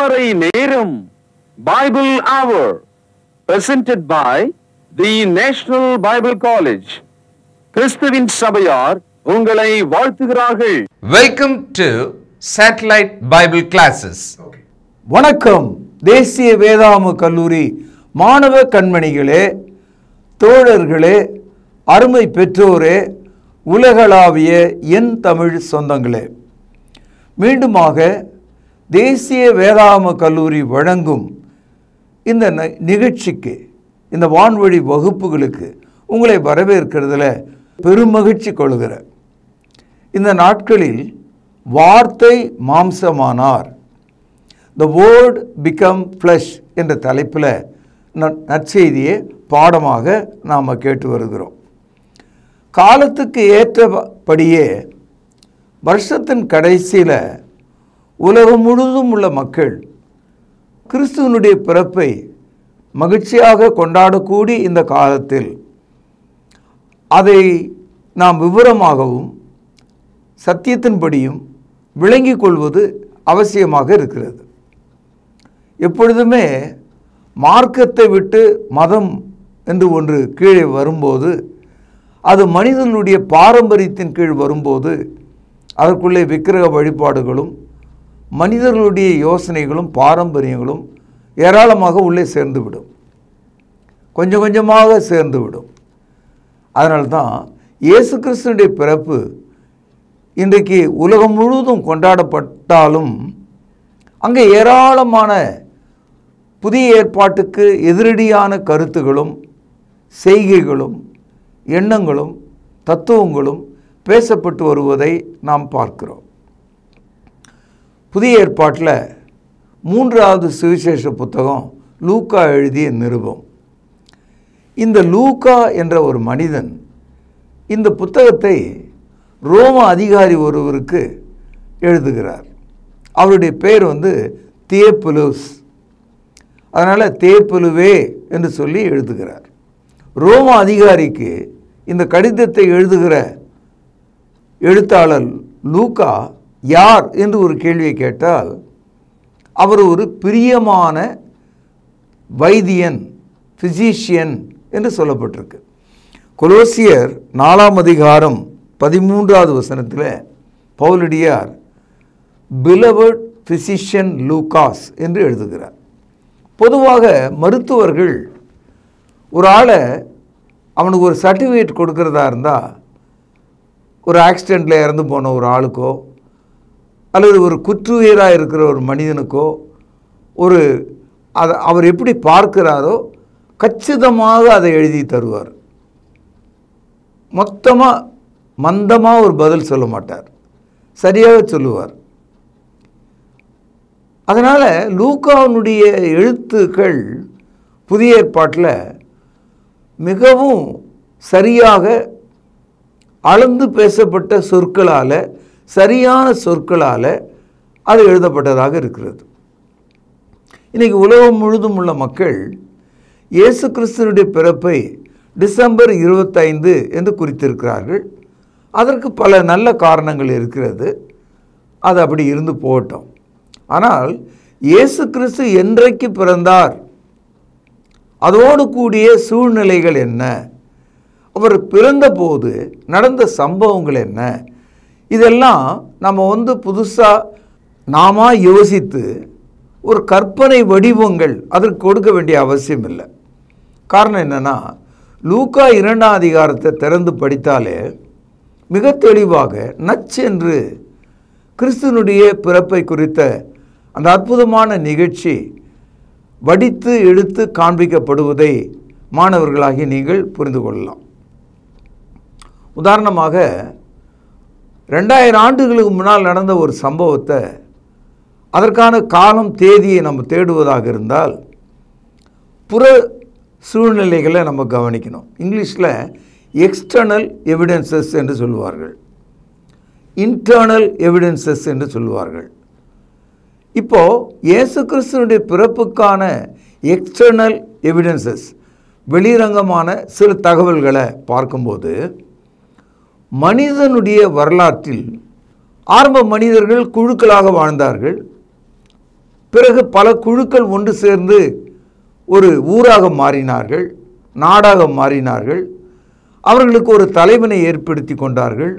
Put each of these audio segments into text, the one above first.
திருமறை நேரம் Bible Hour presented by the National Bible College. கிறிஸ்துவின் சபையார் உங்களை வாழ்த்துகிறார்கள். Welcome to Satellite Bible Classes. வணக்கம். தேசிய வேதாம கல்லூரி மாணவ கண்மணிகளே, தோழர்களே, அருமை பெற்றோரே, உலகளாவிய என் தமிழ் சொந்தங்களே, மீண்டுமாக தேசிய வேதாம கல்லூரி வழங்கும் இந்த நிகழ்ச்சிக்கு, இந்த வான்வழி வகுப்புகளுக்கு உங்களை வரவேற்கிறதுல பெருமகிழ்ச்சி கொள்கிறேன். இந்த நாட்களில் வார்த்தை மாம்சமானார், The Word Become Flesh என்ற தலைப்பில் நற்செய்தியை பாடமாக நாம் கேட்டு வருகிறோம். காலத்துக்கு ஏற்றபடியே வருஷத்தின் கடைசியில் உலகம் முழுவதும் உள்ள மக்கள் கிறிஸ்துவனுடைய பிறப்பை மகிழ்ச்சியாக கொண்டாடக்கூடிய இந்த காலத்தில் அதை நாம் விவரமாகவும் சத்தியத்தின்படியும் விளங்கிக் கொள்வது அவசியமாக இருக்கிறது. எப்பொழுதுமே மார்க்கத்தை விட்டு மதம் என்று ஒன்று கீழே வரும்போது, அது மனிதனுடைய பாரம்பரியத்தின் கீழ் வரும்போது, அதற்குள்ளே விக்கிரக வழிபாடுகளும் மனிதர்களுடைய யோசனைகளும் பாரம்பரியங்களும் ஏராளமாக உள்ளே சேர்ந்துவிடும், கொஞ்சம் கொஞ்சமாக சேர்ந்துவிடும். அதனால்தான் இயேசு கிறிஸ்துவினுடைய பிறப்பு இன்றைக்கு உலகம் முழுவதும் கொண்டாடப்பட்டாலும் அங்கே ஏராளமான புதிய ஏற்பாட்டுக்கு எதிரடியான கருத்துகளும் செய்கைகளும் எண்ணங்களும் தத்துவங்களும் பேசப்பட்டு வருவதை நாம் பார்க்கிறோம். புதிய ஏற்பாட்டில் 3வது சுவிசேஷ புத்தகம் லூக்கா எழுதிய நிருபம். இந்த லூக்கா என்ற ஒரு மனிதன் இந்த புத்தகத்தை ரோம அதிகாரி ஒருவருக்கு எழுதுகிறார். அவருடைய பேர் தியோப்பிலுஸ். அதனால் தேப்புலுவே என்று சொல்லி எழுதுகிறார். ரோம அதிகாரிக்கு இந்த கடிதத்தை எழுதுகிற எழுத்தாளர் லூக்கா யார் என்று ஒரு கேள்வியை கேட்டால், அவர் ஒரு பிரியமான வைத்தியன், பிசிஷியன் என்று சொல்லப்பட்டிருக்கு. கொலோசியர் 4ஆம் அதிகாரம் 13வது வசனத்தில் பவுலடியார் பிலவட் பிசிஷியன் லூகாஸ் என்று எழுதுகிறார். பொதுவாக மருத்துவர்கள் ஒரு ஆளை அவனுக்கு ஒரு சர்டிஃபிகேட் கொடுக்கறதா இருந்தால், ஒரு ஆக்சிடெண்ட்டில் இறந்து போன ஒரு ஆளுக்கோ அல்லது ஒரு குற்றுயிராக இருக்கிற ஒரு மனிதனுக்கோ அவர் எப்படி பார்க்கிறாரோ கச்சிதமாக அதை எழுதி தருவார். மொத்தமாக மந்தமாக ஒரு பதில் சொல்ல மாட்டார், சரியாக சொல்லுவார். அதனால் லூக்காவினுடைய எழுத்துக்கள் புதிய ஏற்பாட்டில் மிகவும் சரியாக அளந்து பேசப்பட்ட சொற்களால், சரியான சொற்களால் அது எழுதப்பட்டதாக இருக்கிறது. இன்றைக்கி உலகம் முழுதும் உள்ள மக்கள் இயேசு கிறிஸ்துவனுடைய பிறப்பை டிசம்பர் 25 என்று குறித்திருக்கிறார்கள். அதற்கு பல நல்ல காரணங்கள் இருக்கிறது, அது அப்படி இருந்து போகட்டும். ஆனால் இயேசு கிறிஸ்து என்றைக்கு பிறந்தார், அதோடு கூடிய சூழ்நிலைகள் என்ன, அவர் பிறந்தபோது நடந்த சம்பவங்கள் என்ன, இதெல்லாம் நம்ம புதுசாக நாம யோசித்து ஒரு கற்பனை வடிவங்கள் அதற்கு கொடுக்க வேண்டிய அவசியம் இல்லை. காரணம் என்னென்னா, லூக்கா 2ஆம் அதிகாரத்தை திறந்து படித்தாலே மிக தெளிவாக நச்சென்று கிறிஸ்துவனுடைய பிறப்பை குறித்த அந்த அற்புதமான நிகழ்ச்சி வடித்து எடுத்து காண்பிக்கப்படுவதை மாணவர்களாகி நீங்கள் புரிந்து கொள்ளலாம். உதாரணமாக 2000 ஆண்டுகளுக்கு முன்னால் நடந்த ஒரு சம்பவத்தை, அதற்கான காலம் தேதியை நம்ம தேடுவதாக இருந்தால் புற சூழ்நிலைகளை நம்ம கவனிக்கணும். இங்கிலீஷில் எக்ஸ்டர்னல் எவிடன்சஸ் என்று சொல்லுவார்கள், இன்டர்னல் எவிடன்சஸ் என்று சொல்லுவார்கள். இப்போது இயேசு கிறிஸ்துவனுடைய பிறப்புக்கான எக்ஸ்டர்னல் எவிடன்சஸ், வெளிரங்கமான சில தகவல்களை பார்க்கும்போது, மனிதனுடைய வரலாற்றில் ஆரம்ப மனிதர்கள் குழுக்களாக வாழ்ந்தார்கள். பிறகு பல குழுக்கள் ஒன்று சேர்ந்து ஒரு ஊராக மாறினார்கள், நாடாக மாறினார்கள். அவர்களுக்கு ஒரு தலைவனை ஏற்படுத்தி கொண்டார்கள்.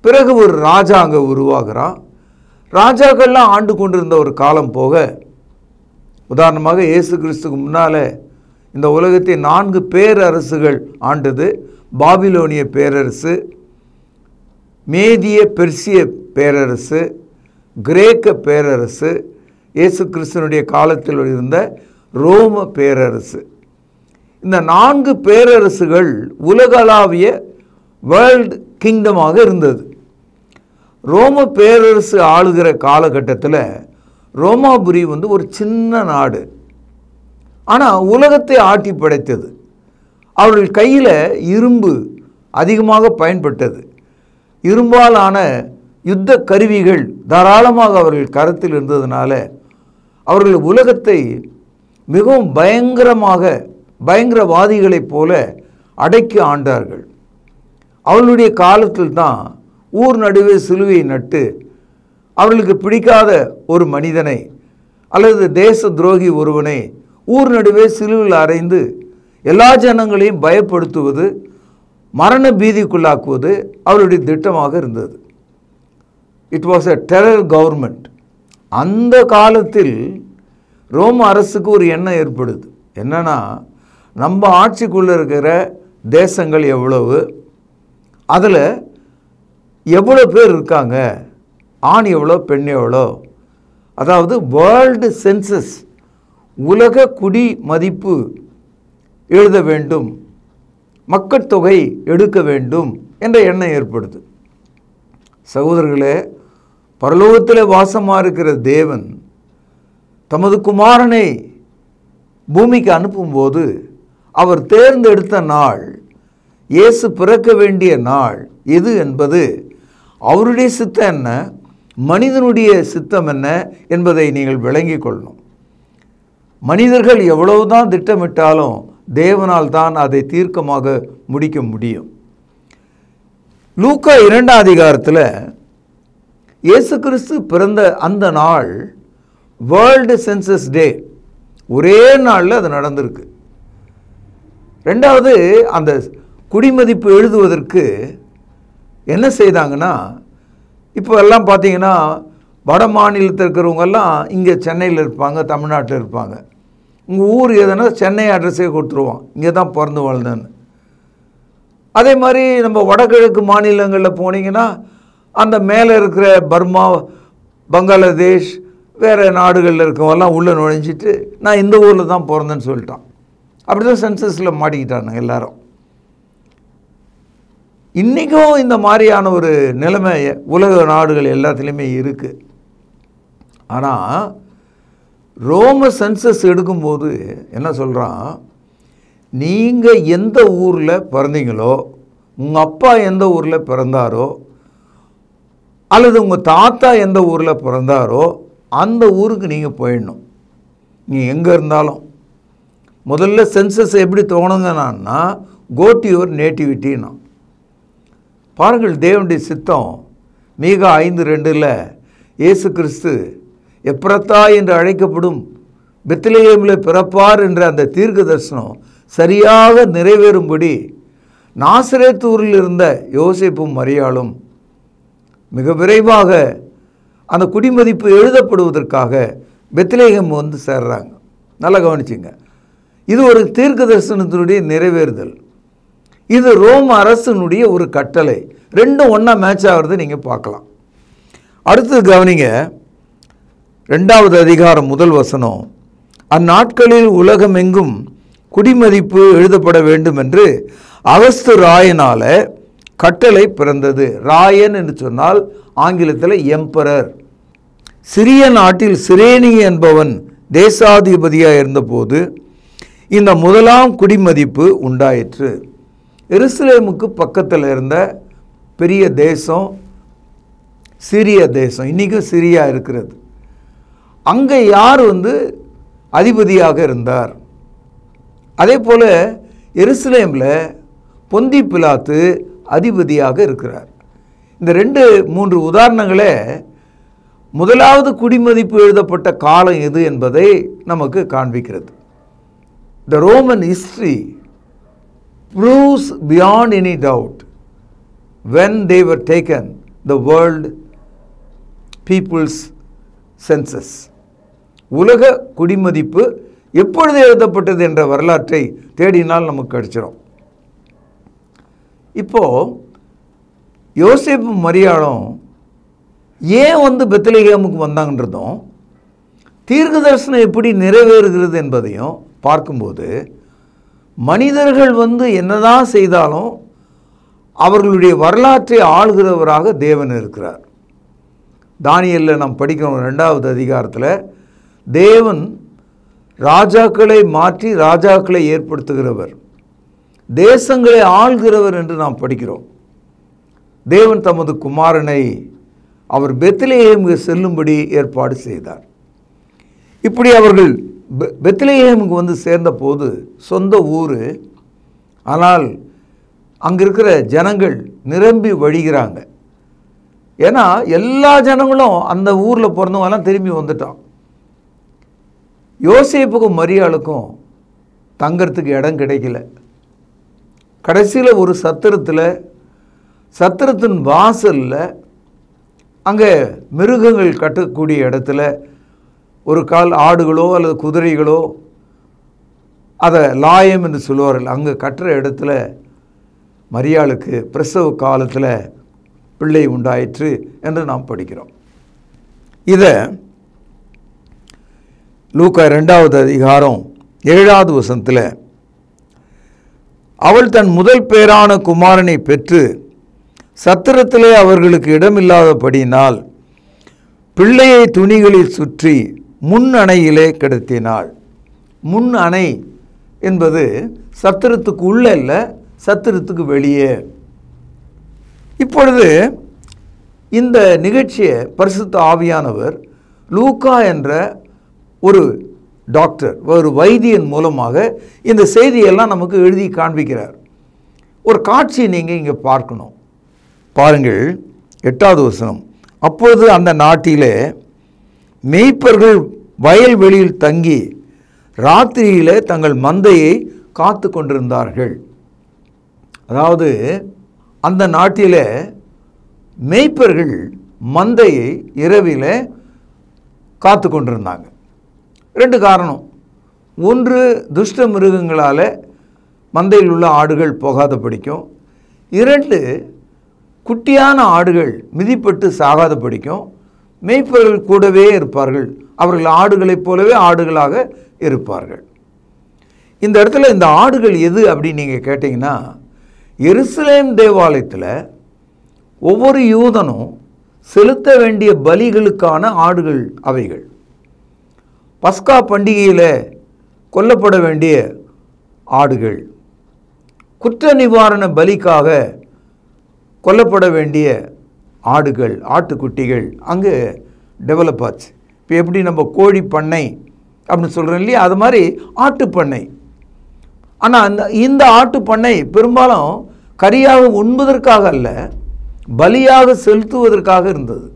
பிறகு ஒரு ராஜா அங்கே உருவாகிறான். ராஜாக்கள்லாம் ஆண்டு கொண்டிருந்த ஒரு காலம் போக, உதாரணமாக இயேசு கிறிஸ்துக்கு முன்னால் இந்த உலகத்தை 4 பேரரசுகள் ஆண்டது. பாபிலோனிய பேரரசு, மேதிய பெர்சிய பேரரசு, கிரேக்க பேரரசு, இயேசு கிறிஸ்துவனுடைய காலத்தில் இருந்த ரோம பேரரசு. இந்த 4 பேரரசுகள் உலகளாவிய வேர்ல்டு கிங்டமாக இருந்தது. ரோம பேரரசு ஆளுகிற காலகட்டத்தில் ரோமாபுரி ஒரு சின்ன நாடு, ஆனால் உலகத்தை ஆட்டி படைத்தது. அவர்கள் கையில் இரும்பு அதிகமாக பயன்பட்டது. இரும்பால் ஆன யுத்த கருவிகள் தாராளமாக அவர்கள் கரத்தில் இருந்ததுனால அவர்கள் உலகத்தை மிகவும் பயங்கரவாதிகளைப் போல அடக்கி ஆண்டார்கள். அவர்களுடைய காலத்தில் தான் ஊர் நடுவே சிலுவையை நட்டு அவர்களுக்கு பிடிக்காத ஒரு மனிதனை அல்லது தேச துரோகி ஒருவனை ஊர் நடுவே சிலுவையில் அறைந்து எல்லா ஜனங்களையும் பயப்படுத்துவது, மரண பீதிக்குள்ளாக்குவது அவருடைய திட்டமாக இருந்தது. It was a terror government. அந்த காலத்தில் ரோம அரசுக்கு ஒரு எண்ணம் ஏற்படுது. என்னன்னா, நம்ம ஆட்சிக்குள்ளே இருக்கிற தேசங்கள் எவ்வளவு, அதில் எவ்வளோ பேர் இருக்காங்க, ஆண் எவ்வளோ பெண் எவ்வளோ, அதாவது வேர்ல்டு சென்சஸ், உலக குடி மதிப்பு எழுத வேண்டும், மக்கட்தொகை எடுக்க வேண்டும் என்ற எண்ணம் ஏற்படுது. சகோதரர்களே, பரலோகத்தில் வாசமாக இருக்கிற தேவன் தமது குமாரனை பூமிக்கு அனுப்பும்போது அவர் தேர்ந்தெடுத்த நாள், இயேசு பிறக்க வேண்டிய நாள் எது என்பது அவருடைய சித்தம் என்ன, மனிதனுடைய சித்தம் என்ன என்பதை நீங்கள் விளங்கிக் கொள்ளணும். மனிதர்கள் எவ்வளவுதான் திட்டமிட்டாலும் தேவனால் தான் அதை தீர்க்கமாக முடிக்க முடியும். லூக்கா 2ஆம் அதிகாரத்தில் இயேசு கிறிஸ்து பிறந்த அந்த நாள் வேர்ல்டு சென்சஸ் டே, ஒரே நாளில் அது நடந்திருக்கு. ரெண்டாவது, அந்த குடிமதிப்பு எழுதுவதற்கு என்ன செய்தாங்கன்னா, இப்போ எல்லாம் பார்த்தீங்கன்னா வட மாநிலத்தில் இருக்கிறவங்கெல்லாம் இங்கே சென்னையில் இருப்பாங்க, தமிழ்நாட்டில் இருப்பாங்க. உங்கள் ஊர் எதுனா சென்னை அட்ரஸே கொடுத்துருவோம், இங்கே தான் பிறந்து வாழ்ந்தேன்னு. அதே மாதிரி நம்ம வடகிழக்கு மாநிலங்களில் போனீங்கன்னா அந்த மேலே இருக்கிற பர்மா, பங்களாதேஷ், வேறு நாடுகளில் இருக்கவெல்லாம் உள்ளே நுழைஞ்சிட்டு நான் இந்த ஊரில் தான் பிறந்தேன்னு சொல்லிட்டான். அப்படி தான் சென்சஸில் மாட்டிக்கிட்டானுங்க எல்லாரும். இன்றைக்கும் இந்த மாதிரியான ஒரு நிலைமை உலக நாடுகள் எல்லாத்துலேயுமே இருக்குது. ஆனால் ரோம சென்சஸ் எடுக்கும்போது என்ன சொல்கிறான், நீங்கள் எந்த ஊரில் பிறந்தீங்களோ, உங்கள் அப்பா எந்த ஊரில் பிறந்தாரோ அல்லது உங்கள் தாத்தா எந்த ஊரில் பிறந்தாரோ அந்த ஊருக்கு நீங்கள் போயிடணும். நீங்கள் எங்கே இருந்தாலும் முதல்ல சென்சஸ் எப்படி தோணுங்கன்னா, கோ டு யுவர் நேட்டிவிட்டின்னா. பாருங்கள், தேவனுடைய சித்தம். மீகா 5:2 இயேசு கிறிஸ்து எப்ரத்தா என்று அழைக்கப்படும் பெத்லகேமில் பிறப்பார் என்ற அந்த தீர்க்க தரிசனம் சரியாக நிறைவேறும்படி நாசரேத் ஊரில் இருந்த யோசேப்பும் மரியாளும் மிக விரைவாக அந்த குடிமதிப்பு எழுதப்படுவதற்காக பெத்லகேம் சேர்றாங்க. நல்லா கவனிச்சிங்க, இது ஒரு தீர்க்க தரிசனத்தினுடைய நிறைவேறுதல். இது ரோம அரசனுடைய ஒரு கட்டளை. ரெண்டும் ஒன்றா மேட்ச் ஆகிறது நீங்கள் பார்க்கலாம். அடுத்தது கவனிங்க, 2ஆவது அதிகாரம் 1 வசனம். அந்நாட்களில் உலகமெங்கும் குடிமதிப்பு எழுதப்பட வேண்டும் என்று அகஸ்து ராயனால கட்டளை பிறந்தது. ராயன் என்று சொன்னால் ஆங்கிலத்தில் எம்பரர். சிரிய நாட்டில் சிரேனி என்பவன் தேசாதிபதியாக இருந்தபோது இந்த முதலாம் குடிமதிப்பு உண்டாயிற்று. எருசலேமுக்கு பக்கத்தில் இருந்த பெரிய தேசம் சிரிய தேசம், இன்றைக்கும் சிரியா இருக்கிறது. அங்கே யார் அதிபதியாக இருந்தார்? அதே போல் எருசலேமில் பொந்தி பிலாத்து அதிபதியாக இருக்கிறார். இந்த 2-3 உதாரணங்களே முதலாவது குடிமதிப்பு எழுதப்பட்ட காலம் எது என்பதை நமக்கு காண்பிக்கிறது. The Roman history proves beyond any doubt when they were taken the world people's census. உலக குடிமதிப்பு எப்பொழுது எழுதப்பட்டது என்ற வரலாற்றை தேடினால் நமக்கு கிடைச்சிடும். இப்போ யோசேப்பு மரியாளும் ஏன் பெத்லகேமுக்கு வந்தாங்கன்றதும் தீர்க்க தரிசனம் எப்படி நிறைவேறுகிறது என்பதையும் பார்க்கும்போது மனிதர்கள் என்னதான் செய்தாலும் அவர்களுடைய வரலாற்றை ஆளுகிறவராக தேவன் இருக்கிறார். தானியேலில் நாம் படிக்கிறோம் 2வது அதிகாரத்தில் தேவன் ராஜாக்களை மாற்றி ராஜாக்களை ஏற்படுத்துகிறவர், தேசங்களை ஆள்கிறவர் என்று நாம் படிக்கிறோம். தேவன் தமது குமாரனை அவர் பெத்லகேமுக்கு செல்லும்படி ஏற்பாடு செய்தார். இப்படி அவர்கள் பெத்லகேமுக்கு சேர்ந்த போது சொந்த ஊர், ஆனால் அங்கே இருக்கிற ஜனங்கள் நிரம்பி வழிகிறாங்க. ஏன்னா எல்லா ஜனங்களும் அந்த ஊரில் பிறந்தவங்கெல்லாம் திரும்பி வந்துட்டான். யோசேப்புக்கும் மரியாளுக்கும் தங்கறதுக்கு இடம் கிடைக்கல. கடைசியில் ஒரு சத்திரத்தின் வாசலில் அங்கே மிருகங்கள் கட்டக்கூடிய இடத்துல ஒரு கால் ஆடுகளோ அல்லது குதிரைகளோ, அதை லாயம் என்று சொல்லுவார்கள், அங்கே கட்டுற இடத்துல மரியாளுக்கு பிரசவ காலத்தில் பிள்ளை உண்டாயிற்று என்று நாம் படிக்கிறோம். இதை லூக்கா 2வது அதிகாரம் 7வது வசனத்தில் அவள் தன் முதல் பேரான குமாரனை பெற்று சத்திரத்திலே அவர்களுக்கு இடமில்லாதபடியினால் பிள்ளையை துணிகளில் சுற்றி முன் அணையிலே கிடத்தினாள். முன் அணை என்பது சத்திரத்துக்கு உள்ளே இல்லை, சத்திரத்துக்கு வெளியே. இப்பொழுது இந்த நிகழ்ச்சியை பரிசுத்த ஆவியானவர் லூக்கா என்ற ஒரு டாக்டர், ஒரு வைத்தியன் மூலமாக இந்த செய்தியெல்லாம் நமக்கு எழுதி காண்பிக்கிறார். ஒரு காட்சி நீங்கள் இங்கே பார்க்கணும். பாருங்கள் 8வது வசனம். அப்பொழுது அந்த நாட்டிலே மேய்ப்பர்கள் வயல்வெளியில் தங்கி ராத்திரியிலே தங்கள் மந்தையை காத்து கொண்டிருந்தார்கள். அதாவது அந்த நாட்டிலே மேய்ப்பர்கள் மந்தையை இரவிலே காத்து கொண்டிருந்தாங்க. 2 காரணம். ஒன்று, துஷ்ட மிருகங்களால் மந்தையில் உள்ள ஆடுகள் போகாத படிக்கும். 2, குட்டியான ஆடுகள் மிதிப்பட்டு சாகாத படிக்கும். மேய்ப்பர்கள் கூடவே இருப்பார்கள், அவர்கள் ஆடுகளைப் போலவே ஆடுகளாக இருப்பார்கள். இந்த இடத்துல இந்த ஆடுகள் எது அப்படின்னு நீங்கள் கேட்டிங்கன்னா, எருசலேம் தேவாலயத்தில் ஒவ்வொரு யூதனும் செலுத்த வேண்டிய பலிகளுக்கான ஆடுகள் அவைகள். பஸ்கா பண்டிகையில் கொல்லப்பட வேண்டிய ஆடுகள், குற்ற நிவாரண பலிக்காக கொல்லப்பட வேண்டிய ஆடுகள், ஆட்டுக்குட்டிகள் அங்கே டெவலப் ஆச்சு. இப்போ எப்படி நம்ம கோழி பண்ணை அப்படின்னு சொல்கிறோம் இல்லையா, அது மாதிரி ஆட்டு பண்ணை. ஆனால் இந்த ஆட்டு பண்ணை பெரும்பாலும் கறியாக உண்பதற்காக அல்ல, பலியாக செலுத்துவதற்காக இருந்தது.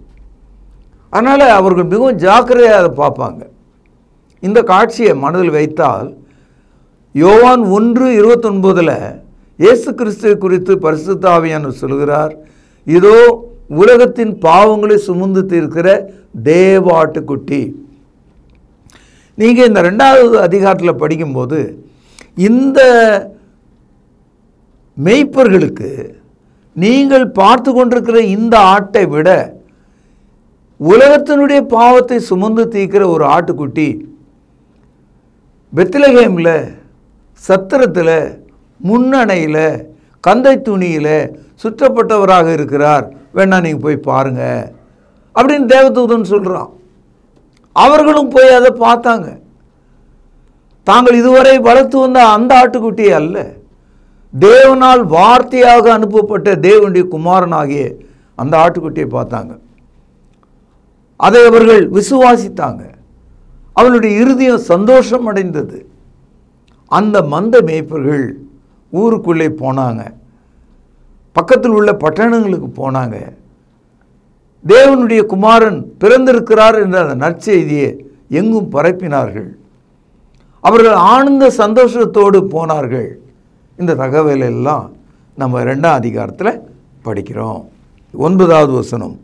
அதனால் அவர்கள் மிகவும் ஜாக்கிரதையாக அதை பார்ப்பாங்க. இந்த காட்சியை மனதில் வைத்தால் யோவான் 1:29 இயேசு கிறிஸ்துவை குறித்து பரிசுத்த ஆவியானவர் சொல்கிறார், இதோ உலகத்தின் பாவங்களை சுமந்து தீர்க்கிற தேவ ஆட்டுக்குட்டி. நீங்கள் இந்த 2வது அதிகாரத்தில் படிக்கும்போது இந்த மேய்ப்பர்களுக்கு நீங்கள் பார்த்து கொண்டிருக்கிற இந்த ஆட்டை விட உலகத்தினுடைய பாவத்தை சுமந்து தீர்க்கிற ஒரு ஆட்டுக்குட்டி பெத்லகேமில் சத்திரத்தில் முன்னணையில் கந்தை துணியில் சுற்றப்பட்டவராக இருக்கிறார், வேணா நீங்கள் போய் பாருங்க அப்படின்னு தேவதூதன் சொல்கிறான். அவர்களும் போய் அதை பார்த்தாங்க. தாங்கள் இதுவரை வளர்த்து வந்த அந்த ஆட்டுக்குட்டியே அல்ல, தேவனால் வார்த்தையாக அனுப்பப்பட்ட தேவனுடைய குமாரனாகிய அந்த ஆட்டுக்குட்டியை பார்த்தாங்க. அதை அவர்கள் விசுவாசித்தாங்க. அவளுடைய இருதயம் சந்தோஷம் அடைந்தது. அந்த மந்த மேய்ப்பர்கள் ஊருக்குள்ளே போனாங்க, பக்கத்தில் உள்ள பட்டணங்களுக்கு போனாங்க. தேவனுடைய குமாரன் பிறந்திருக்கிறார் என்ற அந்த நற்செய்தியை எங்கும் பரப்பினார்கள். அவர்கள் ஆனந்த சந்தோஷத்தோடு போனார்கள். இந்த தகவல் எல்லாம் நம்ம 2ஆம் அதிகாரத்தில் படிக்கிறோம். 9வது வசனம்.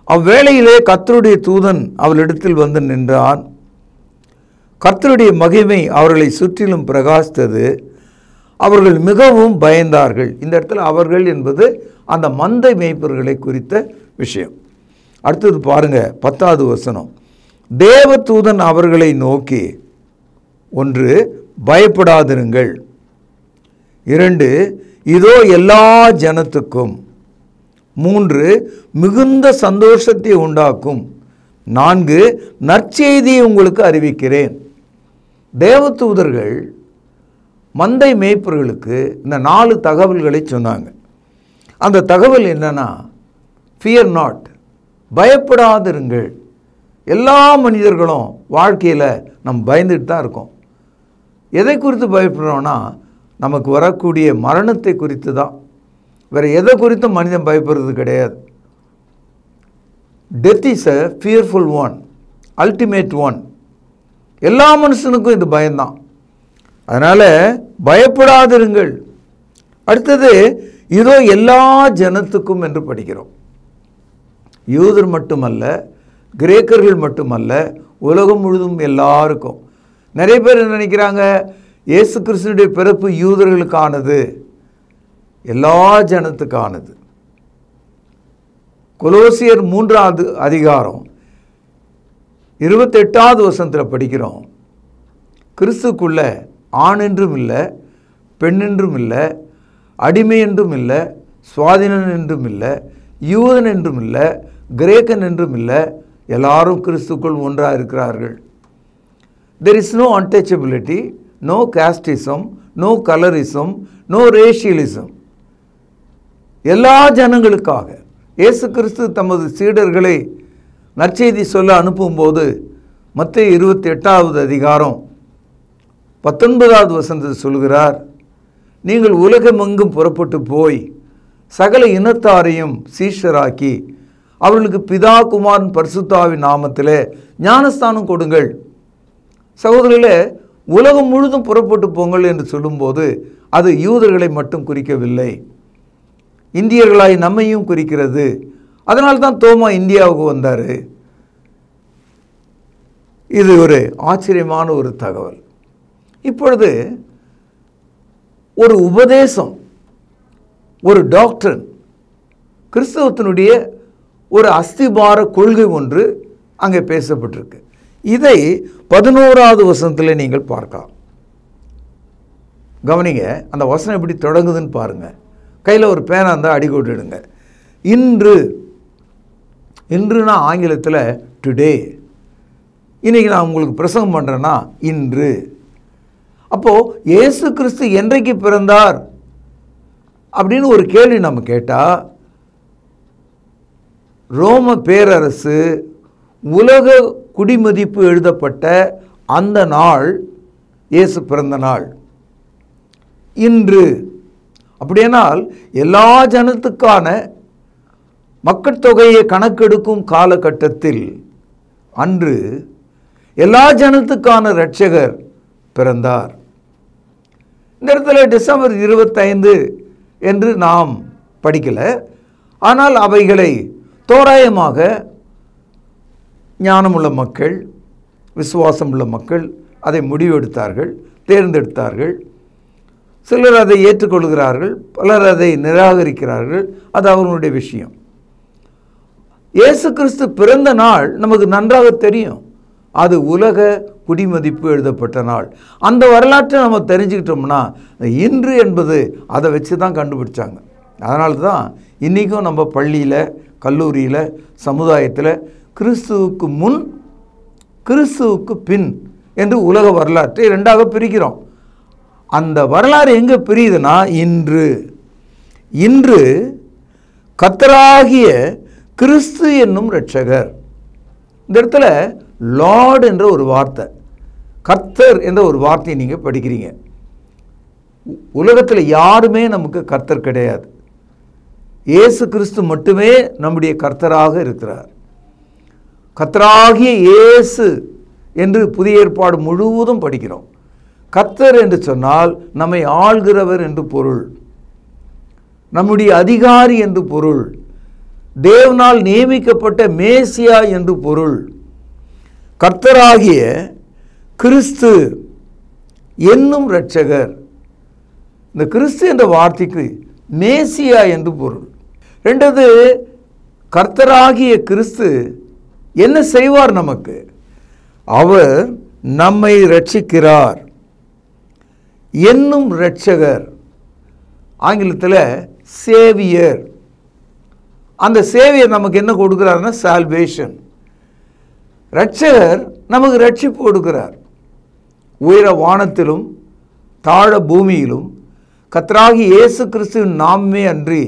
அவ்வேளையிலே கர்த்தருடைய தூதன் அவளிடத்தில் வந்து நின்றான். கர்த்தருடைய மகிமை அவர்களை சுற்றிலும் பிரகாசித்தது. அவர்கள் மிகவும் பயந்தார்கள். இந்த இடத்துல அவர்கள் என்பது அந்த மந்தை மேய்ப்பர்களை குறித்த விஷயம். அடுத்தது பாருங்க, 10வது வசனம். தேவ தூதன் அவர்களை நோக்கி, 1, பயப்படாதிருங்கள். 2, இதோ எல்லா ஜனத்துக்கும். 3, மிகுந்த சந்தோஷத்தை உண்டாக்கும். 4, நற்செய்தியை உங்களுக்கு அறிவிக்கிறேன். தேவதூதர்கள் மந்தை மேய்ப்பர்களுக்கு இந்த 4 தகவல்களை சொன்னாங்க. அந்த தகவல் என்னன்னா, ஃபியர் நாட், பயப்படாதிருங்கள். எல்லா மனிதர்களும் வாழ்க்கையில் நம்ம பயந்துட்டு தான் இருக்கோம். எதை குறித்து பயப்படுறோன்னா, நமக்கு வரக்கூடிய மரணத்தை குறித்து தான். வேறு எதை குறித்தும் மனிதன் பயப்படுறது கிடையாது. Death is a fearful one, ultimate one. எல்லா மனுஷனுக்கும் இது பயம்தான். அதனால் பயப்படாதிருங்கள். அடுத்தது, இதோ எல்லா ஜனத்துக்கும் என்று படிக்கிறோம். யூதர் மட்டுமல்ல, கிரேக்கர்கள் மட்டுமல்ல, உலகம் முழுதும் எல்லாருக்கும். நிறைய பேர் என்ன நினைக்கிறாங்க, இயேசு கிறிஸ்துனுடைய பிறப்பு யூதர்களுக்கானது, எல்லா ஜனத்துக்கானது. கொலோசியர் 3வது அதிகாரம் 28வது வசனத்தில் படிக்கிறோம். கிறிஸ்துக்குள்ள ஆண் என்றும் இல்லை, பெண் என்றும் இல்லை, அடிமை என்றும் இல்லை, சுவாதீனன் என்றும் இல்லை, யூதன் என்றும் இல்லை, கிரேக்கன் என்றும் இல்லை, எல்லாரும் கிறிஸ்துக்குள் ஒன்றாக இருக்கிறார்கள். There is no untouchability, no casteism, no colorism, no racialism. எல்லா ஜனங்களுக்காக இயேசு கிறிஸ்து தமது சீடர்களை நற்செய்தி சொல்ல அனுப்பும்போது மத்தேயு 28வது அதிகாரம் 19வது வசனத்தை சொல்கிறார், நீங்கள் உலகமெங்கும் புறப்பட்டு போய் சகல இனத்தாரையும் சீஷராக்கி அவர்களுக்கு பிதா குமாரன் பரிசுத்தாவின் நாமத்திலே ஞானஸ்தானம் கொடுங்கள். சகோதரர்களே, உலகம் முழுதும் புறப்பட்டு போங்கள் என்று சொல்லும்போது அது யூதர்களை மட்டும் குறிக்கவில்லை, இந்தியர்களாய் நம்மையும் குறிக்கிறது. அதனால்தான் தோமா இந்தியாவுக்கு வந்தார். இது ஒரு ஆச்சரியமான ஒரு தகவல். இப்பொழுது ஒரு உபதேசம், ஒரு டாக்டர், கிறிஸ்தவத்தினுடைய ஒரு அஸ்திபார கொள்கை ஒன்று அங்கே பேசப்பட்டிருக்கு. இதை 11வது வசனத்தில் நீங்கள் பார்க்கலாம். கவனிங்க, அந்த வசனம் எப்படி தொடங்குதுன்னு பாருங்க. கையில் ஒரு பேனா இருந்தால் அடிக்கோட்டிடுங்க. இன்று, இன்றுனா ஆங்கிலத்தில் டுடே. இன்றைக்கி நான் உங்களுக்கு பிரசங்கம் பண்ணுறேன்னா இன்று. அப்போது இயேசு கிறிஸ்து என்றைக்கு பிறந்தார் அப்படின்னு ஒரு கேள்வி நம்ம கேட்டால், ரோம பேரரசு உலக குடிமதிப்பு எழுதப்பட்ட அந்த நாள் இயேசு பிறந்த நாள் இன்று. அப்படியானால் எல்லா ஜனத்துக்கான மக்கள் தொகையை கணக்கெடுக்கும் காலகட்டத்தில் அன்று எல்லா ஜனத்துக்கான இரட்சகர் பிறந்தார். இந்த இடத்துல டிசம்பர் 25 என்று நாம் படிக்கலை. ஆனால் அவைகளை தோராயமாக ஞானமுள்ள மக்கள், விசுவாசமுள்ள மக்கள் அதை முடிவெடுத்தார்கள், தேர்ந்தெடுத்தார்கள். சிலர் அதை ஏற்றுக்கொள்கிறார்கள், பலர் அதை நிராகரிக்கிறார்கள். அது அவர்களுடைய விஷயம். இயேசு கிறிஸ்து பிறந்த நாள் நமக்கு நன்றாக தெரியும். அது உலக குடிமதிப்பு எழுதப்பட்ட நாள். அந்த வரலாற்றை நம்ம தெரிஞ்சுக்கிட்டோம்னா, இன்று என்பது அதை வச்சு தான் கண்டுபிடிச்சாங்க. அதனால தான் இன்றைக்கும் நம்ம பள்ளியில், கல்லூரியில், சமுதாயத்தில் கிறிஸ்துவுக்கு முன், கிறிஸ்துவுக்கு பின் என்று உலக வரலாற்றை 2ஆக பிரிக்கிறோம். அந்த வரலாறு எங்கே பிரியுதுன்னா, இன்று. இன்று கர்த்தராகிய கிறிஸ்து என்னும் இரட்சகர். இந்த இடத்துல லார்ட் என்ற ஒரு வார்த்தை, கர்த்தர் என்ற ஒரு வார்த்தையை நீங்கள் படிக்கிறீங்க. உலகத்தில் யாருமே நமக்கு கர்த்தர் கிடையாது. இயேசு கிறிஸ்து மட்டுமே நம்முடைய கர்த்தராக இருக்கிறார். கர்த்தராகிய இயேசு என்று புதிய ஏற்பாடு முழுவதும் படிக்கிறோம். கர்த்தர் என்று சொன்னால் நம்மை ஆள்கிறவர் என்று பொருள், நம்முடைய அதிகாரி என்று பொருள், தேவனால் நியமிக்கப்பட்ட மேசியா என்று பொருள். கர்த்தராகிய கிறிஸ்து என்னும் இரட்சகர். இந்த கிறிஸ்து என்ற வார்த்தைக்கு மேசியா என்று பொருள். ரெண்டாவது, கர்த்தராகிய கிறிஸ்து என்ன செய்வார்? நமக்கு அவர் நம்மை ரட்சிக்கிறார் என்னும் இரட்சகர். ஆங்கிலத்தில் சேவியர். அந்த சேவியர் நமக்கு என்ன கொடுக்கிறார்னா சால்வேஷன். இரட்சகர் நமக்கு ரட்சிப்பு கொடுக்கிறார். உயர வானத்திலும் தாழ பூமியிலும் கர்த்தராகிய இயேசு கிறிஸ்துவின் நாமே அன்றி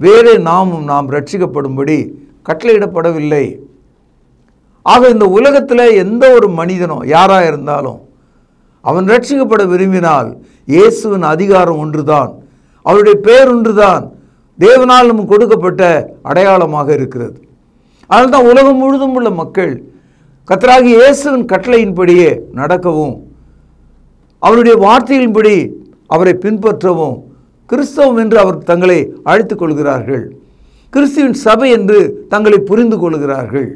வேறு நாமும் நாம் ரட்சிக்கப்படும்படி கட்டளையிடப்படவில்லை. ஆக இந்த உலகத்தில் எந்த ஒரு மனிதனோ யாராக இருந்தாலும் அவன் ரட்சிக்கப்பட விரும்பினால் இயேசுவின் அதிகாரம் ஒன்றுதான், அவருடைய பெயர் ஒன்றுதான் தேவனால் நமக்கு கொடுக்கப்பட்ட அடையாளமாக இருக்கிறது. அதனால் தான் உலகம் முழுதும் உள்ள மக்கள் கர்த்தராகிய இயேசுவின் கட்டளையின்படியே நடக்கவும் அவருடைய வார்த்தையின்படி அவரை பின்பற்றவும் கிறிஸ்தவம் என்று அவர் தங்களை அழைத்துக் கொள்கிறார்கள். கிறிஸ்துவின் சபை என்று தங்களை புரிந்து கொள்கிறார்கள்.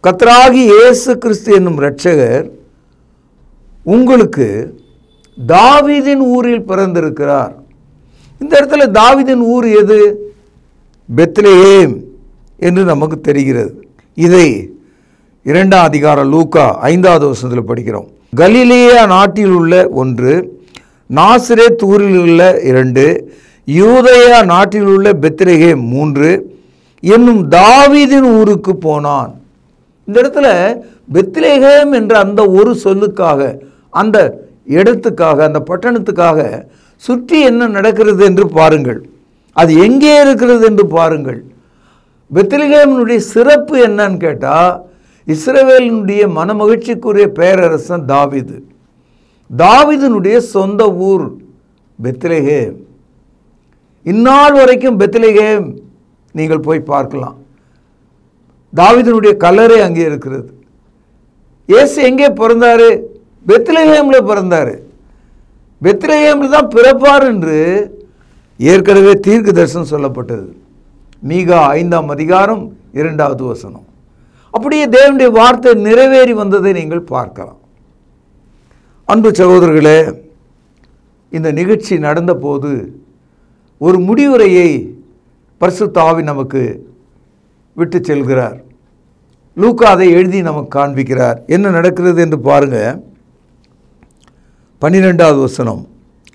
கர்த்தராகிய இயேசு கிறிஸ்து என்னும் இரட்சகர் உங்களுக்கு தாவீதின் ஊரில் பிறந்திருக்கிறார். இந்த இடத்துல தாவீதின் ஊர் எது? பெத்லெகேம் என்று நமக்கு தெரிகிறது. இதை 2ஆம் அதிகாரம் லூக்கா 5வது வசனத்தில் படிக்கிறோம். கலிலேயா நாட்டில் உள்ள 1, நாசரேத் ஊரில் உள்ள 2, யூதேயா நாட்டில் உள்ள பெத்லெகேம் 3 என்னும் தாவீதின் ஊருக்கு போனான். இந்த இடத்துல பெத்லெகேம் என்ற அந்த ஒரு சொல்லுக்காக, அந்த இடத்துக்காக, அந்த பட்டணத்துக்காக சுற்றி என்ன நடக்கிறது என்று பாருங்கள். அது எங்கே இருக்கிறது என்று பாருங்கள். பெத்லெகேமினுடைய சிறப்பு என்னன்னு கேட்டால், இஸ்ரவேலினுடைய மனமகிழ்ச்சிக்குரிய பேரரசன் தாவீது. தாவீதினுடைய சொந்த ஊர் பெத்லெகேம். இந்நாள் வரைக்கும் பெத்லெகேம் நீங்கள் போய் பார்க்கலாம். தாவீதினுடைய கல்லறை அங்கே இருக்கிறது. இயேசு எங்கே பிறந்தாரு? பெத்லெகேமில் பிறந்தார். பெத்லெகேமில் தான் பிறப்பார் என்று ஏற்கனவே தீர்க்க தரிசனம் சொல்லப்பட்டது. மீகா 5ஆம் அதிகாரம் 2வது வசனம். அப்படியே தேவனுடைய வார்த்தை நிறைவேறி வந்ததை நீங்கள் பார்க்கலாம். அன்பு சகோதரர்களே, இந்த நிகழ்ச்சி நடந்த போது ஒரு முடிவுரையை பரிசுத்த ஆவி நமக்கு விட்டு செல்கிறார். லூக்கா அதை எழுதி நமக்கு காண்பிக்கிறார். என்ன நடக்கிறது என்று பாருங்க. 12வது வசனம்,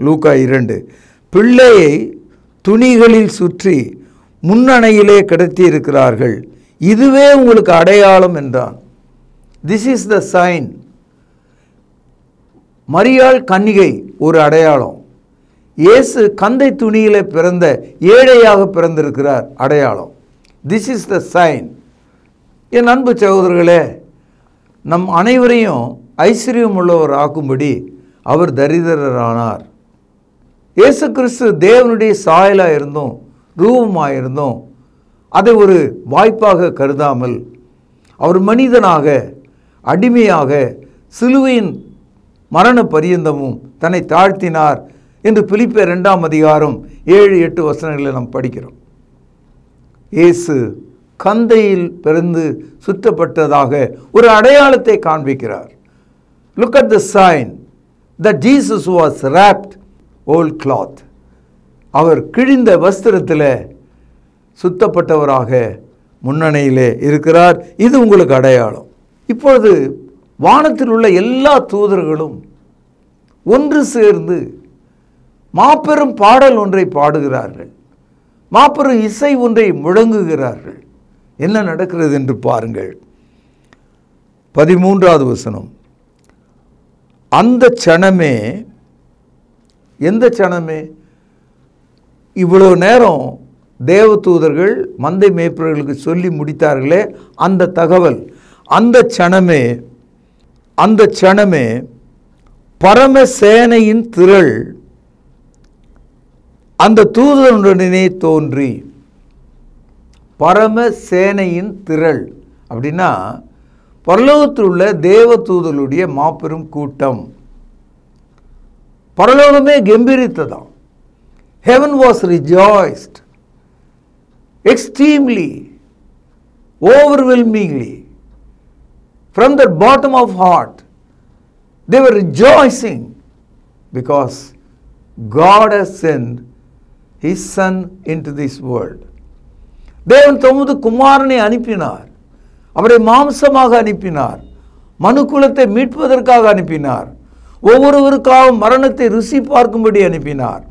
லூக்கா 2. பிள்ளையை துணிகளில் சுற்றி முன்னணையிலே கிடத்தி இருக்கிறார்கள், இதுவே உங்களுக்கு அடையாளம் என்றான். This is the sign. மரியாள் கன்னிகை ஒரு அடையாளம். இயேசு கந்தை துணியிலே பிறந்த ஏழையாக பிறந்திருக்கிறார், அடையாளம். This is the sign. என் அன்பு சகோதரர்களே, நம் அனைவரையும் ஐஸ்வர்யம் உள்ளவர் ஆக்கும்படி அவர் தரித்திரரானார். இயேசு கிறிஸ்து தேவனுடைய சாயலாக இருந்தும் ரூபமாக இருந்தும் அதை ஒரு வாய்ப்பாக கருதாமல் அவர் மனிதனாக அடிமையாக சிலுவையின் மரண பரியந்தமும் தன்னை தாழ்த்தினார் என்று பிலிப்பியர் 2ஆம் அதிகாரம் 7-8 வசனங்களில் நாம் படிக்கிறோம். இயேசு கந்தையில் பிறந்து சுற்றப்பட்டதாக ஒரு அடையாளத்தை காண்பிக்கிறார். Look at the sign that Jesus was wrapped old cloth. அவர் கிழிந்த வஸ்திரத்தில் சுத்தப்பட்டவராக முன்னணியிலே இருக்கிறார். இது உங்களுக்கு அடையாளம். இப்பொழுது வானத்தில் உள்ள எல்லா தூதர்களும் ஒன்று சேர்ந்து மாபெரும் பாடல் ஒன்றை பாடுகிறார்கள், மாபெரும் இசை ஒன்றை முழங்குகிறார்கள். என்ன நடக்கிறது என்று பாருங்கள். 13வது வசனம். அந்த சனமே, எந்த சனமே? இவ்வளவு நேரம் தேவதூதர்கள் மந்தை மேய்ப்பவர்களுக்கு சொல்லி முடித்தார்களே அந்த தகவல். அந்த சனமே, அந்த சனமே பரமசேனையின் திரள் அந்த தூதனுடனே தோன்றி. பரம சேனையின் திரள் அப்படின்னா பரலோகத்தில் உள்ள தேவ தூதர்களுடைய மாபெரும் கூட்டம். பரலோகமே கம்பீரித்ததாம். Heaven was rejoiced extremely, overwhelmingly. From the bottom of heart, they were rejoicing because God has sent His Son into this world. தேவன் தமது குமாரனை அனுப்பினார். அவரை மாம்சமாக அனுப்பினார். மனுக்குலத்தை மீட்பதற்காக அனுப்பினார். ஒவ்வொருவருக்காக மரணத்தை ருசி பார்க்கும்படி அனுப்பினார்.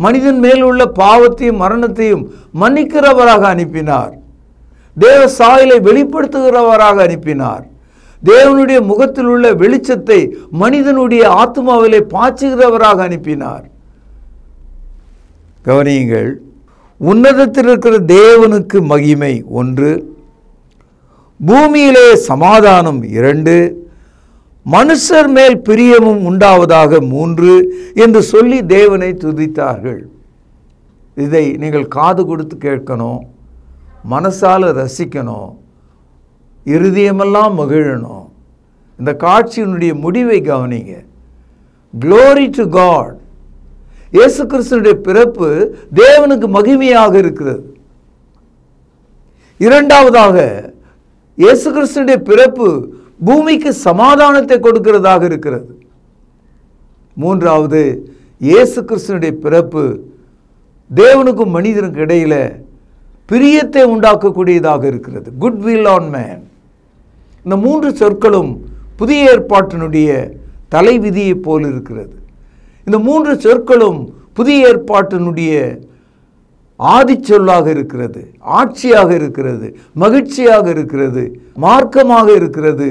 மனிதன் மேல் உள்ள பாவத்தையும் மரணத்தையும் மன்னிக்கிறவராக அனுப்பினார். தேவ சாயலை வெளிப்படுத்துகிறவராக அனுப்பினார். தேவனுடைய முகத்தில் உள்ள வெளிச்சத்தை மனிதனுடைய ஆத்மாவிலே பாய்ச்சுகிறவராக அனுப்பினார். கவனியுங்கள், உன்னதத்தில் இருக்கிற தேவனுக்கு மகிமை 1, பூமியிலே சமாதானம் 2, மனுஷர் மேல் பிரியமும் உண்டாவதாக 3 என்று சொல்லி தேவனை துதித்தார்கள். இதை நீங்கள் காது கொடுத்து கேட்கணும், மனசால ரசிக்கணும், இருதயமெல்லாம் மகிழணும். இந்த காட்சியினுடைய முடிவை கவனிங்க. Glory to God. இயேசு கிறிஸ்துவினுடைய பிறப்பு தேவனுக்கு மகிமையாக இருக்கிறது. இரண்டாவதாக, இயேசு கிறிஸ்துவினுடைய பிறப்பு பூமிக்கு சமாதானத்தை கொடுக்கிறதாக இருக்கிறது. மூன்றாவது, இயேசு கிறிஸ்துவினுடைய பிறப்பு தேவனுக்கும் மனிதனுக்கு இடையில பிரியத்தை உண்டாக்கக்கூடியதாக இருக்கிறது. Good will on man. இந்த 3 சொற்களும் புதிய ஏற்பாட்டினுடைய தலைவிதியை போல் இருக்கிறது. இந்த 3 சொற்களும் புதிய ஏற்பாட்டினுடைய ஆதி சொல்லாக இருக்கிறது, ஆட்சியாக இருக்கிறது, மகிழ்ச்சியாக இருக்கிறது, மார்க்கமாக இருக்கிறது,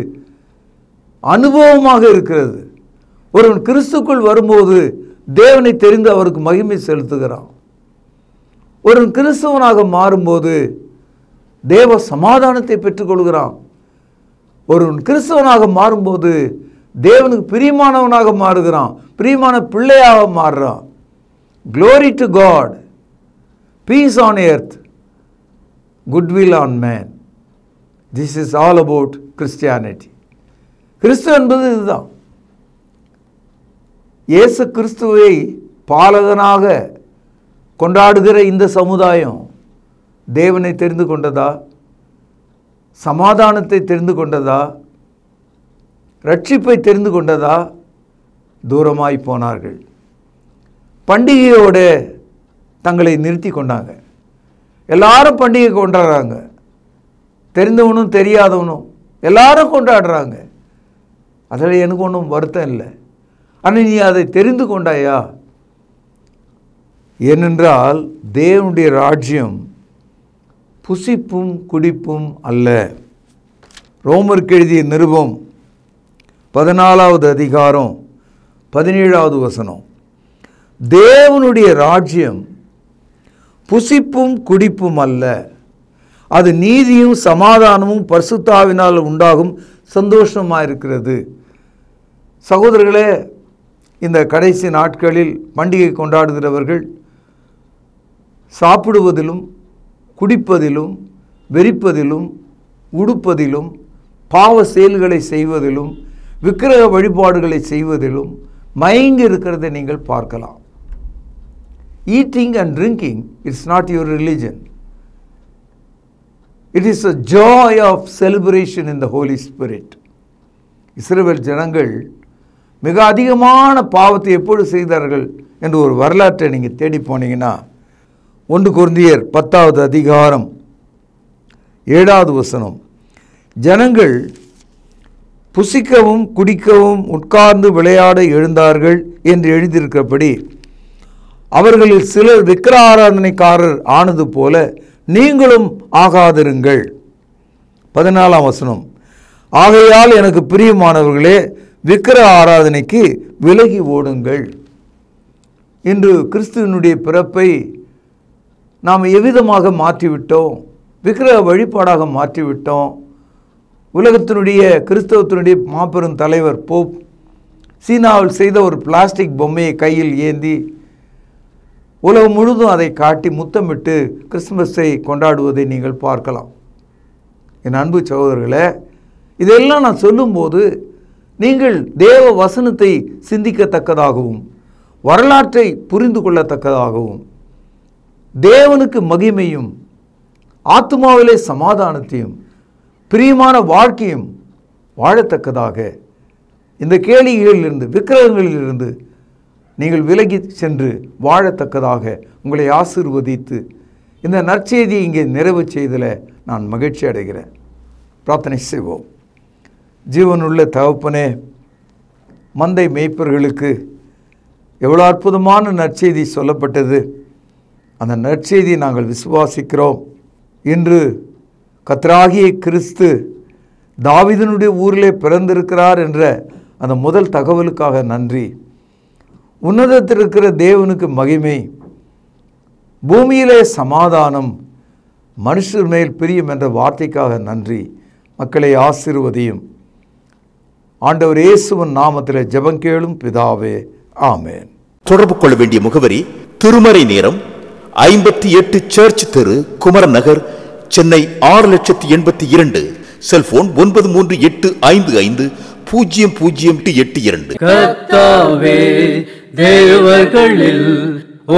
அனுபவமாக இருக்கிறது. ஒருவன் கிறிஸ்துக்குள் வரும்போது தேவனை தெரிந்து அவருக்கு மகிமை செலுத்துகிறான். ஒருவன் கிறிஸ்தவனாக மாறும்போது தேவ சமாதானத்தை பெற்றுக்கொள்கிறான். ஒருவன் கிறிஸ்தவனாக மாறும்போது தேவனுக்கு பிரியமானவனாக மாறுகிறான், பிரியமான பிள்ளையாக மாறுறான். Glory to God. Peace on earth, goodwill on man. This is all about Christianity. கிறிஸ்து என்பது இதுதான். இயேசு கிறிஸ்துவை பாலகனாக கொண்டாடுகிற இந்த சமுதாயம் தேவனை தெரிந்து கொண்டதா? சமாதானத்தை தெரிந்து கொண்டதா? ரட்சிப்பை தெரிந்து கொண்டதா? தூரமாய் போனார்கள். பண்டிகையோடு தங்களை நிறுத்தி கொண்டாங்க. எல்லாரும் பண்டிகை கொண்டாடுறாங்க, தெரிந்தவனும் தெரியாதவனும் எல்லாரும் கொண்டாடுறாங்க. அதில் எனக்கு ஒன்றும் வருத்தம் இல்லை. ஆனால் நீ அதை தெரிந்து கொண்டாயா? ஏனென்றால் தேவனுடைய ராஜ்யம் புசிப்பும் குடிப்பும் அல்ல. ரோமருக்கு எழுதிய நிருபம் 14வது அதிகாரம் 17வது வசனம். தேவனுடைய ராஜ்யம் புசிப்பும் குடிப்பும் அல்ல, அது நீதியும் சமாதானமும் பரிசுத்தாவினால் உண்டாகும் சந்தோஷமாக இருக்கிறது. சகோதரர்களே, இந்த கடைசி நாட்களில் பண்டிகை கொண்டாடுகிறவர்கள் சாப்பிடுவதிலும் குடிப்பதிலும் வெறிப்பதிலும் உடுப்பதிலும் பாவ செயல்களை செய்வதிலும் விக்கிரக வழிபாடுகளை செய்வதிலும் மயங்கி இருக்கிறதை நீங்கள் பார்க்கலாம். Eating and drinking, it's not your religion. It is a joy of celebration in the Holy Spirit. இஸ்ரவேல் ஜனங்கள் மிக அதிகமான பாவத்தை எப்பொழுது செய்தார்கள் என்று ஒரு வரலாற்றை நீங்கள் தேடி போனீங்கன்னா 1 கொரிந்தியர் 10வது அதிகாரம் 7வது வசனம். ஜனங்கள் புசிக்கவும் குடிக்கவும் உட்கார்ந்து விளையாட எழுந்தார்கள் என்று எழுதியிருக்கிறபடி அவர்களில் சிலர் விக்கிர ஆராதனைக்காரர் ஆனது போல நீங்களும் ஆகாதிருங்கள். 14ஆம் வசனம். ஆகையால் எனக்கு பிரியமானவர்களே, விக்கிர ஆராதனைக்கு விலகி ஓடுங்கள். இன்று கிறிஸ்துவினுடைய பிறப்பை நாம் எவ்விதமாக மாற்றிவிட்டோம்? விக்கிரக வழிபாடாக மாற்றிவிட்டோம். உலகத்தினுடைய கிறிஸ்தவத்தினுடைய மாபெரும் தலைவர் போப் சீனாவில் செய்த ஒரு பிளாஸ்டிக் பொம்மையை கையில் ஏந்தி உலகம் முழுதும் அதை காட்டி முத்தமிட்டு கிறிஸ்துமஸை கொண்டாடுவதை நீங்கள் பார்க்கலாம். என் அன்பு சகோதரர்களே, இதெல்லாம் நான் சொல்லும்போது நீங்கள் தேவ வசனத்தை சிந்திக்கத்தக்கதாகவும் வரலாற்றை புரிந்து கொள்ளத்தக்கதாகவும் தேவனுக்கு மகிமையும் ஆத்துமாவிலே சமாதானத்தையும் பிரியமான வாழ்க்கையும் வாழத்தக்கதாக இந்த கேளிகளிலிருந்து விக்கிரகங்களிலிருந்து நீங்கள் விலகி சென்று வாழத்தக்கதாக உங்களை ஆசீர்வதித்து இந்த நற்செய்தியை இங்கே நிறைவு செய்ததில் நான் மகிழ்ச்சி அடைகிறேன். பிரார்த்தனை செய்வோம். ஜீவனுள்ள தகப்பனே, மந்தை மேய்ப்பர்களுக்கு எவ்வளோ அற்புதமான நற்செய்தி சொல்லப்பட்டது. அந்த நற்செய்தியை நாங்கள் விசுவாசிக்கிறோம். இன்று கர்த்தராகிய கிறிஸ்து தாவீதினுடைய ஊரிலே பிறந்திருக்கிறார் என்ற அந்த முதல் தகவலுக்காக நன்றி. உன்னதத்தில் இருக்கிற தேவனுக்கு மகிமை, பூமியிலே சமாதானம், மனுஷர் மேல் பிரியம் என்ற வார்த்தைக்காக நன்றி. மக்களை ஆசீர்வதியும். ஆண்டவர் இயேசுவின் நாமத்தில் ஜெபம் கேளும் பிதாவே, ஆமென். தொடர்பு கொள்ள வேண்டிய முகவரி: திருமறை நேரம், 58 சர்ச் தெரு, குமரன் நகர், சென்னை 6082. செல்போன் 9385500882. கர்த்தாவே, தேவர்களில்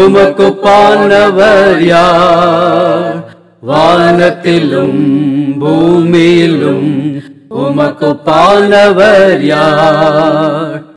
உமக்குப்பானவர் யார்? வானத்திலும் பூமியிலும் உமக்குப்பானவர் யார்?